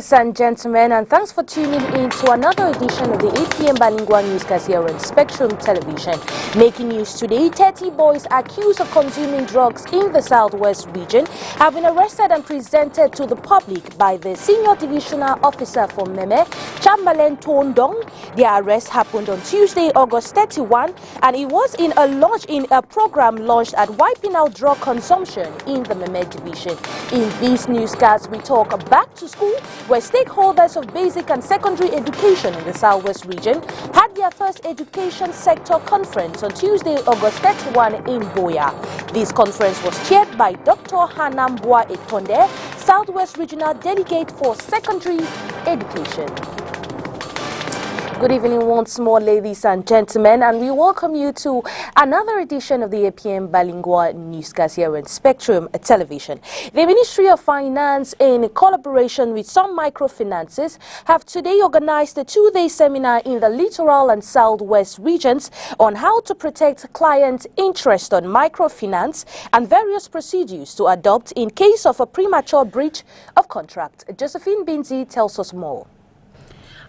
Ladies and gentlemen, and thanks for tuning in to another edition of the 8 p.m. bilingual newscast here on Spectrum Television. Making news today, 30 boys accused of consuming drugs in the Southwest region have been arrested and presented to the public by the Senior Divisional Officer for Meme, Chamberlain Tondong. Their arrest happened on Tuesday, August 31, and it was in a program launched at Wiping Out Drug Consumption in the Meme Division. In this newscast, we talk back to school, where stakeholders of basic and secondary education in the Southwest region had their first education sector conference on Tuesday, August 31 in Boya. This conference was chaired by Dr. Hanambua Ekonde, Southwest Regional Delegate for Secondary Education. Good evening once more, ladies and gentlemen, and we welcome you to another edition of the APM Bilingual Newscast here on Spectrum Television. The Ministry of Finance, in collaboration with some microfinances, have today organized a two-day seminar in the littoral and southwest regions on how to protect client interest on microfinance and various procedures to adopt in case of a premature breach of contract. Josephine Binzi tells us more.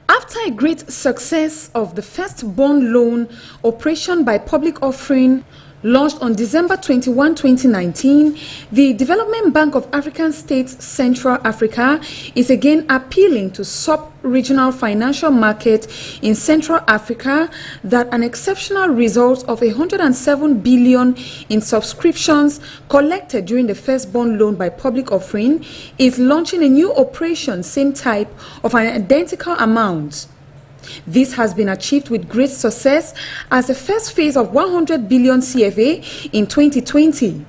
After a great success of the first bond loan operation by public offering launched on December 21, 2019, the Development Bank of African States Central Africa is again appealing to sub-regional financial market in Central Africa that an exceptional result of 107 billion in subscriptions collected during the first bond loan by public offering is launching a new operation, same type of an identical amount. This has been achieved with great success as the first phase of 100 billion CFA in 2020.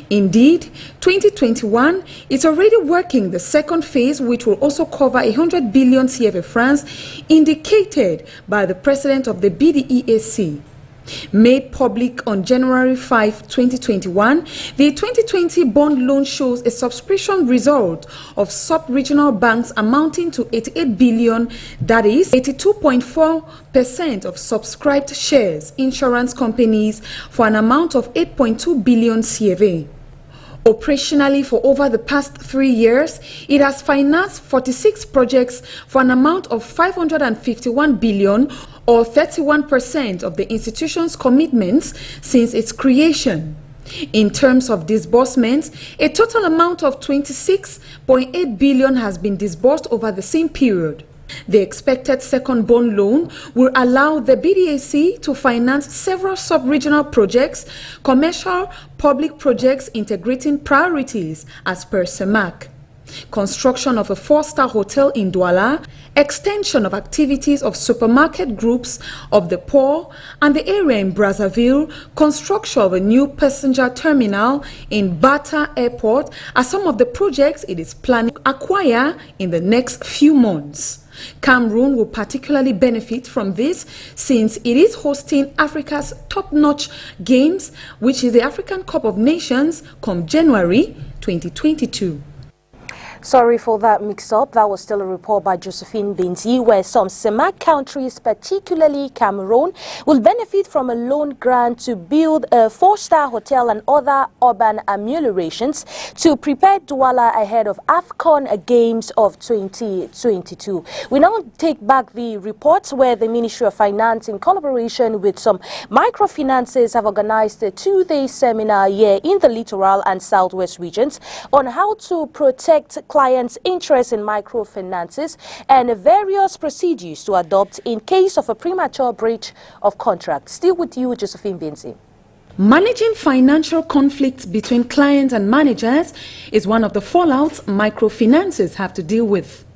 Indeed, 2021 is already working the second phase, which will also cover 100 billion CFA francs, indicated by the president of the BDEAC. Made public on January 5, 2021, the 2020 bond loan shows a subscription result of sub-regional banks amounting to 88 billion, that is 82.4% of subscribed shares, insurance companies for an amount of 8.2 billion CFA. Operationally, for over the past 3 years, it has financed 46 projects for an amount of 551 billion, or 31% of the institution's commitments since its creation. In terms of disbursements, a total amount of 26.8 billion has been disbursed over the same period. The expected second bond loan will allow the BDAC to finance several sub-regional projects, commercial public projects integrating priorities as per CEMAC. Construction of a 4-star hotel in Douala, extension of activities of supermarket groups of the poor and the area in Brazzaville, construction of a new passenger terminal in Bata Airport are some of the projects it is planning to acquire in the next few months. Cameroon will particularly benefit from this since it is hosting Africa's top-notch games, which is the African Cup of Nations, come January 2022. Sorry for that mix-up. That was still a report by Josephine Binzi, where some CEMAC countries, particularly Cameroon, will benefit from a loan grant to build a 4-star hotel and other urban ameliorations to prepare Douala ahead of AFCON Games of 2022. We now take back the reports where the Ministry of Finance, in collaboration with some microfinances, have organized a two-day seminar here in the littoral and southwest regions on how to protect clients' interest in microfinances and various procedures to adopt in case of a premature breach of contract. Still with you, Josephine Binzi. Managing financial conflicts between clients and managers is one of the fallouts microfinances have to deal with.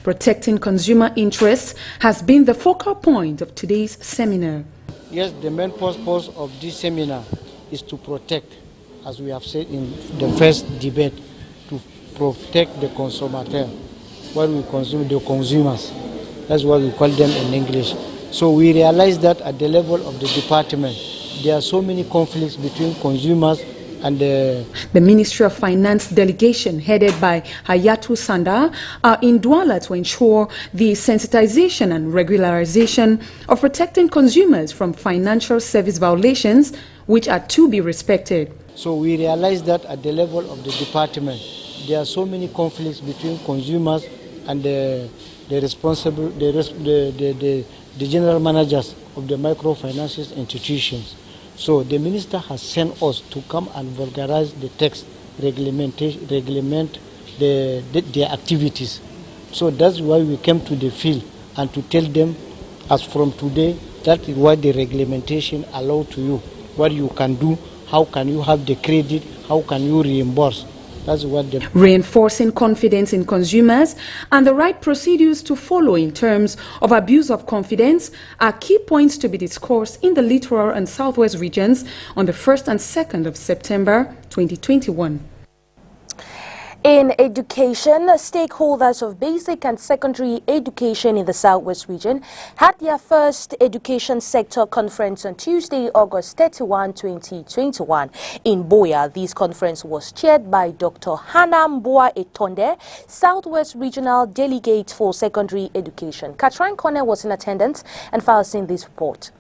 Protecting consumer interests has been the focal point of today's seminar. Yes, the main purpose of this seminar is to protect, as we have said in the first debate, to protect the consumer, what we consume, the consumers. That's what we call them in English. So we realize that at the level of the department, there are so many conflicts between consumers and the Ministry of Finance delegation headed by Hayatu Sanda are in Douala to ensure the sensitization and regularization of protecting consumers from financial service violations, which are to be respected. So we realize that at the level of the department, there are so many conflicts between consumers and the responsible, the general managers of the microfinance institutions. So the minister has sent us to come and vulgarize the text, reglement their activities. So that's why we came to the field and to tell them, as from today, that is what the reglementation allow to you, what you can do, how can you have the credit, how can you reimburse. That's what the reinforcing confidence in consumers and the right procedures to follow in terms of abuse of confidence are key points to be discussed in the littoral and southwest regions on the 1st and 2nd of September 2021. In education, stakeholders of basic and secondary education in the Southwest region had their first education sector conference on Tuesday, August 31, 2021. In Boya, this conference was chaired by Dr. Hannah Mboa-Etonde, Southwest Regional Delegate for Secondary Education. Katrin Kone was in attendance and files in this report.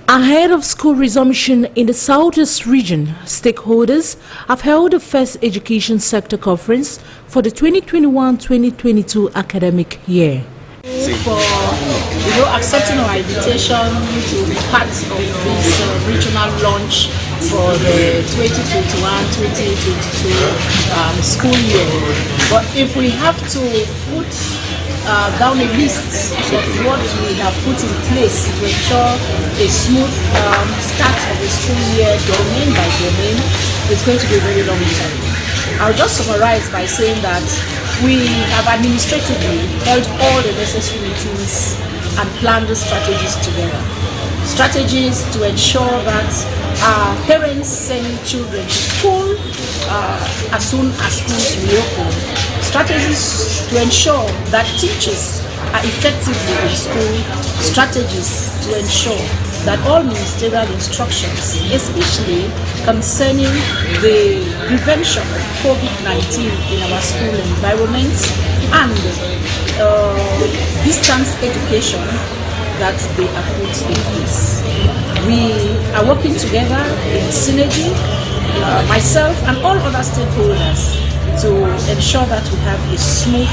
Ahead of school resumption in the Southeast region, stakeholders have held the first education sector conference for the 2021-2022 academic year. For accepting our invitation to be part of this regional launch for the 2021-2022 school year. But if we have to put down a list of what we have put in place to ensure a smooth start of the school year, domain by domain, it's going to be a very long time. I'll just summarize by saying that we have administratively held all the necessary meetings and planned the strategies together. Strategies to ensure that parents send children to school as soon as schools reopen. Strategies to ensure that teachers are effectively in school. Strategies to ensure that all ministerial instructions, especially concerning the prevention of COVID-19 in our school environments and distance education, that they are put in place. We are working together in synergy, myself and all other stakeholders, to ensure that we have a smooth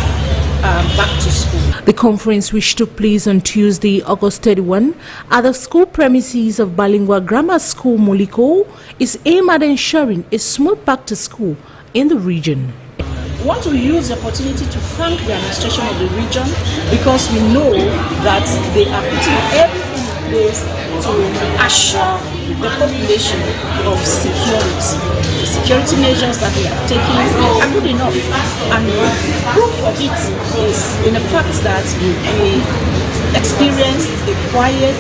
back to school. The conference, which took place on Tuesday, August 31, at the school premises of Bilingual Grammar School, Moliko, is aimed at ensuring a smooth back to school in the region. We want to use the opportunity to thank the administration of the region because we know that they are putting everything in place to assure the population of security. The security measures that we have taken are good enough, and proof of it is in the fact that we experienced a quiet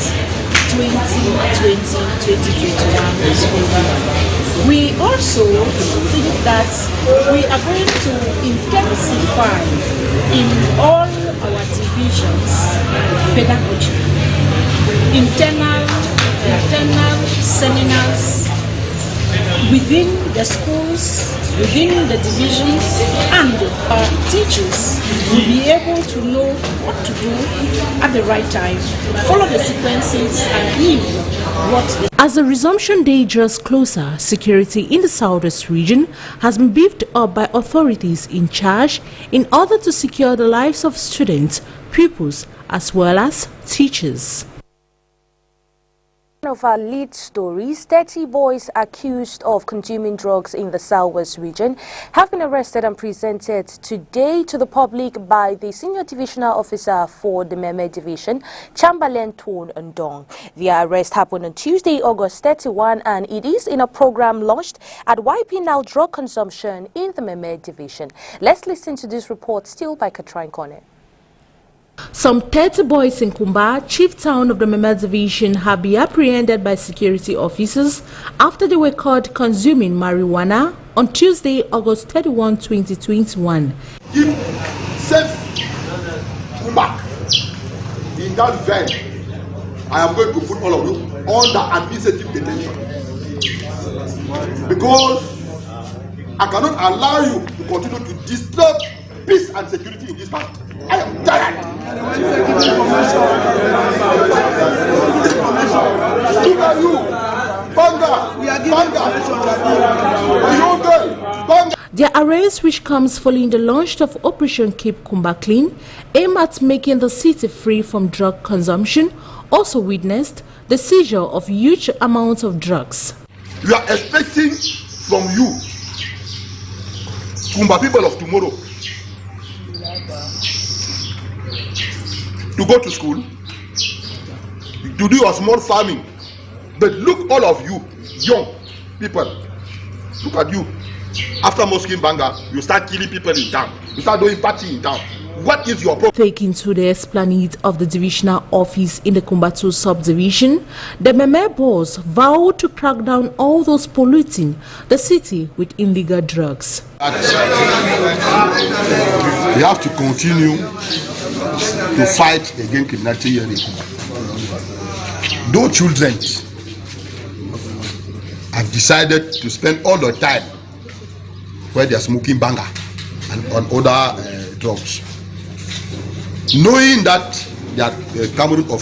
2020-2021 school year. We also think that we are going to intensify in all our divisions pedagogy, internal seminars within the schools, within the divisions, and our teachers will be able to know what to do at the right time, follow the sequences, and give what they. As the resumption day draws closer, security in the Southwest region has been beefed up by authorities in charge in order to secure the lives of students, pupils, as well as teachers. One of our lead stories, 30 boys accused of consuming drugs in the Southwest region have been arrested and presented today to the public by the Senior Divisional Officer for the Meme Division, Chamberlain Tone Ndong. The arrest happened on Tuesday, August 31, and it is in a program launched at Wiping Out Drug Consumption in the Meme Division. Let's listen to this report, still by Katrin Kone. Some 30 boys in Kumba, chief town of the Meme Division, have been apprehended by security officers after they were caught consuming marijuana on Tuesday, August 31, 2021. Keep safe Kumba. In that vein, I am going to put all of you under administrative detention because I cannot allow you to continue to disturb peace and security in this country. I am tired. Look at you, Banga, Banga. Their arrest which comes following the launch of Operation Keep Kumba Clean, aimed at making the city free from drug consumption, also witnessed the seizure of huge amounts of drugs. We are expecting from you, Kumba people of tomorrow, to go to school, to do your small farming. But look, all of you, young people, look at you. After Mosque Banga, you start killing people in town. You start doing party in town. What is your problem? Taken to the esplanade of the divisional office in the Kumbatu subdivision, the Meme boss vowed to crack down all those polluting the city with illegal drugs. We have to continue to fight against criminality here in Kumba. Those children have decided to spend all their time where they are smoking banga and on other drugs, knowing that they are coming of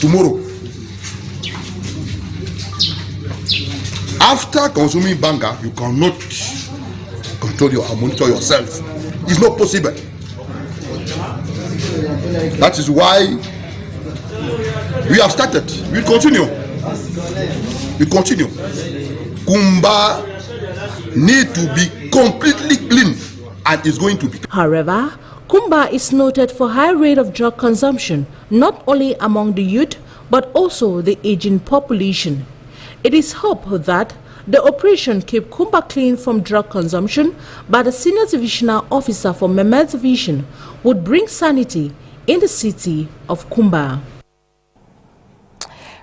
tomorrow. After consuming banga, you cannot control or monitor yourself. It's not possible. That is why we have started. We continue. We continue. Kumba need to be completely clean, and is going to be. However, Kumba is noted for high rate of drug consumption, not only among the youth, but also the aging population. It is hoped that the operation Keep Kumba Clean from drug consumption by the senior divisional officer for Meme Division would bring sanity in the city of Kumba.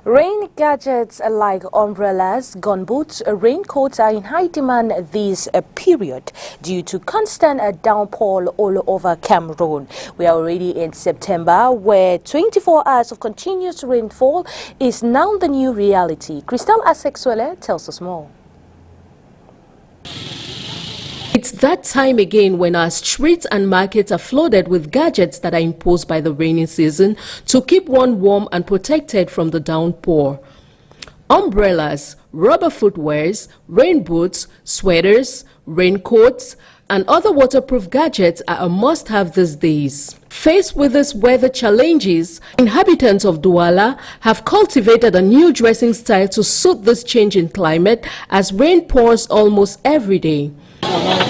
Rain gadgets like umbrellas, gunboots, raincoats are in high demand this period due to constant downpour all over Cameroon. We are already in September, where 24 hours of continuous rainfall is now the new reality. Christelle Asexuele tells us more. It's that time again when our streets and markets are flooded with gadgets that are imposed by the rainy season to keep one warm and protected from the downpour. Umbrellas, rubber footwears, rain boots, sweaters, raincoats, and other waterproof gadgets are a must-have these days. Faced with these weather challenges, inhabitants of Douala have cultivated a new dressing style to suit this change in climate as rain pours almost every day.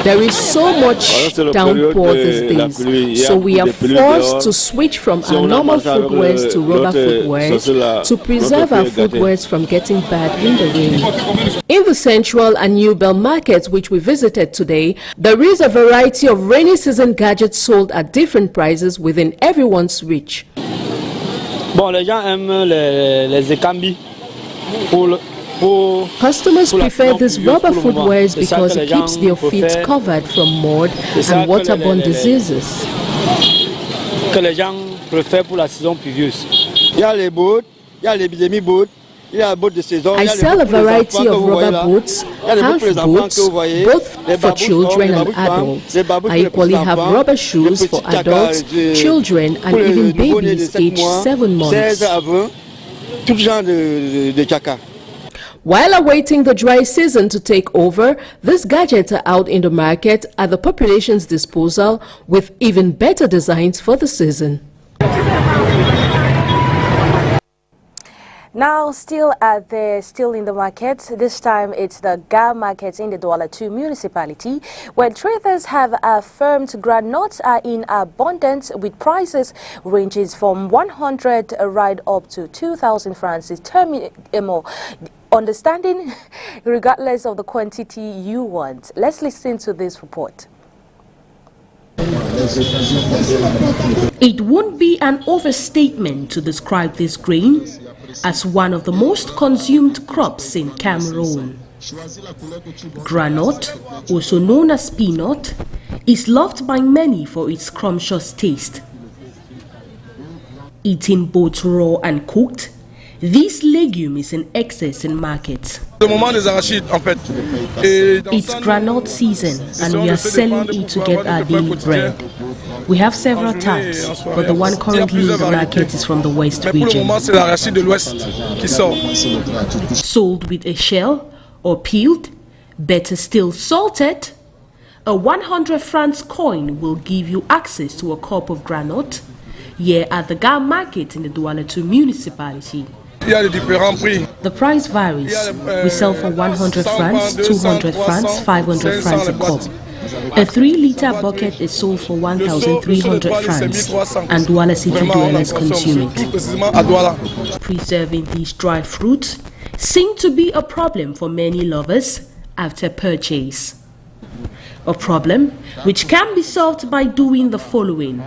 There is so much downpour these days, so we are forced to switch from our normal footwears to rubber footwears to preserve our footwears from getting bad in the rain. In the Central and New Bell markets, which we visited today, there is a variety of rainy season gadgets sold at different prices within everyone's reach. Bon, les gens aiment les écambis pour Customers prefer these rubber footwears because it keeps their feet covered from mud and waterborne diseases. Que les gens préfèrent pour la saison pluvieuse. Il y a les bottes, il y a les demi-bottes, il y a les bottes de saison. I sell a variety of rubber boots, half boots, both for children and adults. I equally have rubber shoes for adults, children, and even babies aged 7 months. Tout genre de caca. While awaiting the dry season to take over, these gadgets are out in the market at the population's disposal with even better designs for the season. Now, still in the market. This time it's the Ga market in the Douala 2 municipality, where traders have affirmed groundnuts are in abundance with prices ranges from 100 right up to 2,000 francs. Understanding regardless of the quantity you want. Let's listen to this report. It won't be an overstatement to describe this grain as one of the most consumed crops in Cameroon. Groundnut, also known as peanut, is loved by many for its scrumptious taste. Eaten both raw and cooked, this legume is in excess in markets. It's groundnut season and we are selling it to get our daily bread. We have several types, but the one currently in the market is from the West region. Sold with a shell or peeled, better still salted. A 100 francs coin will give you access to a cup of granite here at the Gare Market in the Douala 2 municipality. The price varies. We sell for 100 francs, 200 francs, 500 francs a cup. A 3-liter bucket is sold for 1,300 francs, and Douala City dwellers consume it. Preserving these dried fruits seems to be a problem for many lovers after purchase. A problem which can be solved by doing the following.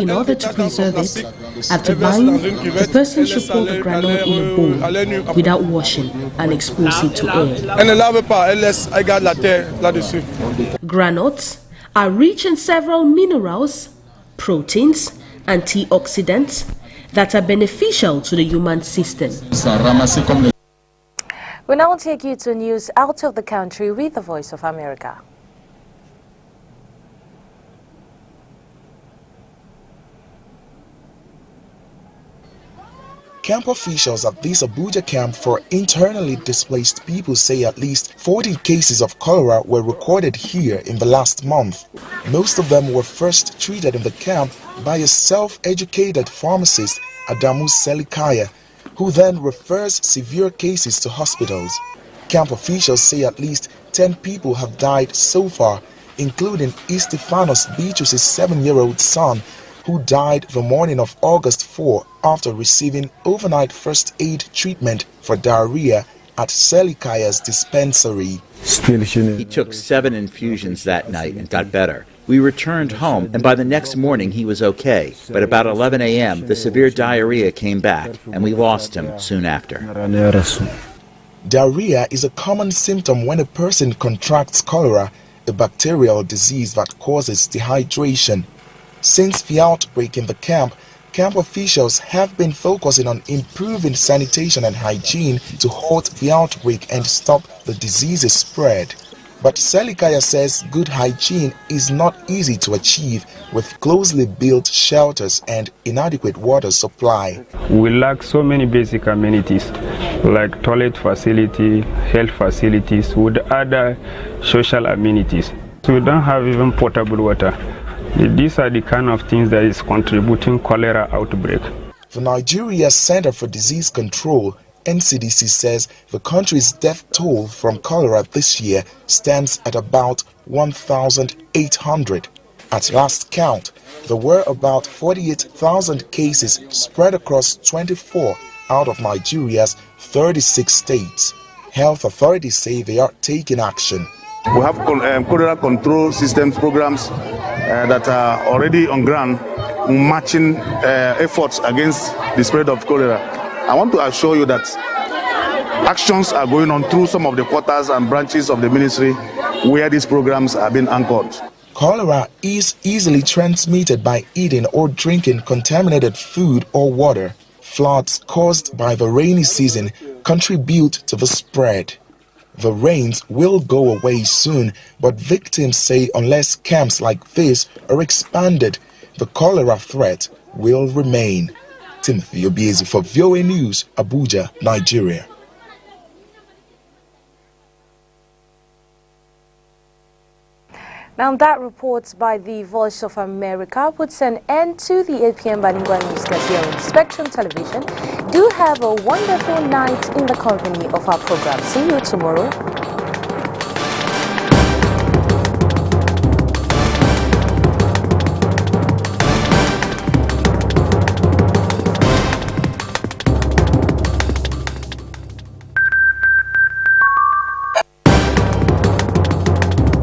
In order to preserve it, after buying, the person should pour the granite in a bowl without washing and expose it to air. Granites are rich in several minerals, proteins, antioxidants that are beneficial to the human system. We now take you to news out of the country with the Voice of America. Camp officials at this Abuja camp for internally displaced people say at least 40 cases of cholera were recorded here in the last month. Most of them were first treated in the camp by a self-educated pharmacist, Adamu Selikaya, who then refers severe cases to hospitals. Camp officials say at least 10 people have died so far, including Estefanos Beatrice's 7-year-old son, who died the morning of August 4 after receiving overnight first aid treatment for diarrhea at Selikaya's dispensary. He took 7 infusions that night and got better. We returned home, and by the next morning he was okay. But about 11 a.m., the severe diarrhea came back, and we lost him soon after. Diarrhea is a common symptom when a person contracts cholera, a bacterial disease that causes dehydration. Since the outbreak in the camp officials have been focusing on improving sanitation and hygiene to halt the outbreak and stop the disease's spread. But Selikaya says good hygiene is not easy to achieve with closely built shelters and inadequate water supply. We lack so many basic amenities like toilet facility, health facilities, with other social amenities. So we don't have even potable water. These are the kind of things that is contributing cholera outbreak. The Nigeria Center for Disease Control, NCDC, says the country's death toll from cholera this year stands at about 1,800. At last count, there were about 48,000 cases spread across 24 out of Nigeria's 36 states. Health authorities say they are taking action. We have cholera control systems programs that are already on ground, matching efforts against the spread of cholera. I want to assure you that actions are going on through some of the quarters and branches of the ministry where these programs are being anchored. Cholera is easily transmitted by eating or drinking contaminated food or water. Floods caused by the rainy season contribute to the spread. The rains will go away soon, but victims say unless camps like this are expanded, the cholera threat will remain. Timothy Obiezi for VOA News, Abuja, Nigeria. Now that report by the Voice of America puts an end to the 8 p.m. bilingual newscast here on Spectrum Television. Do have a wonderful night in the company of our program. See you tomorrow.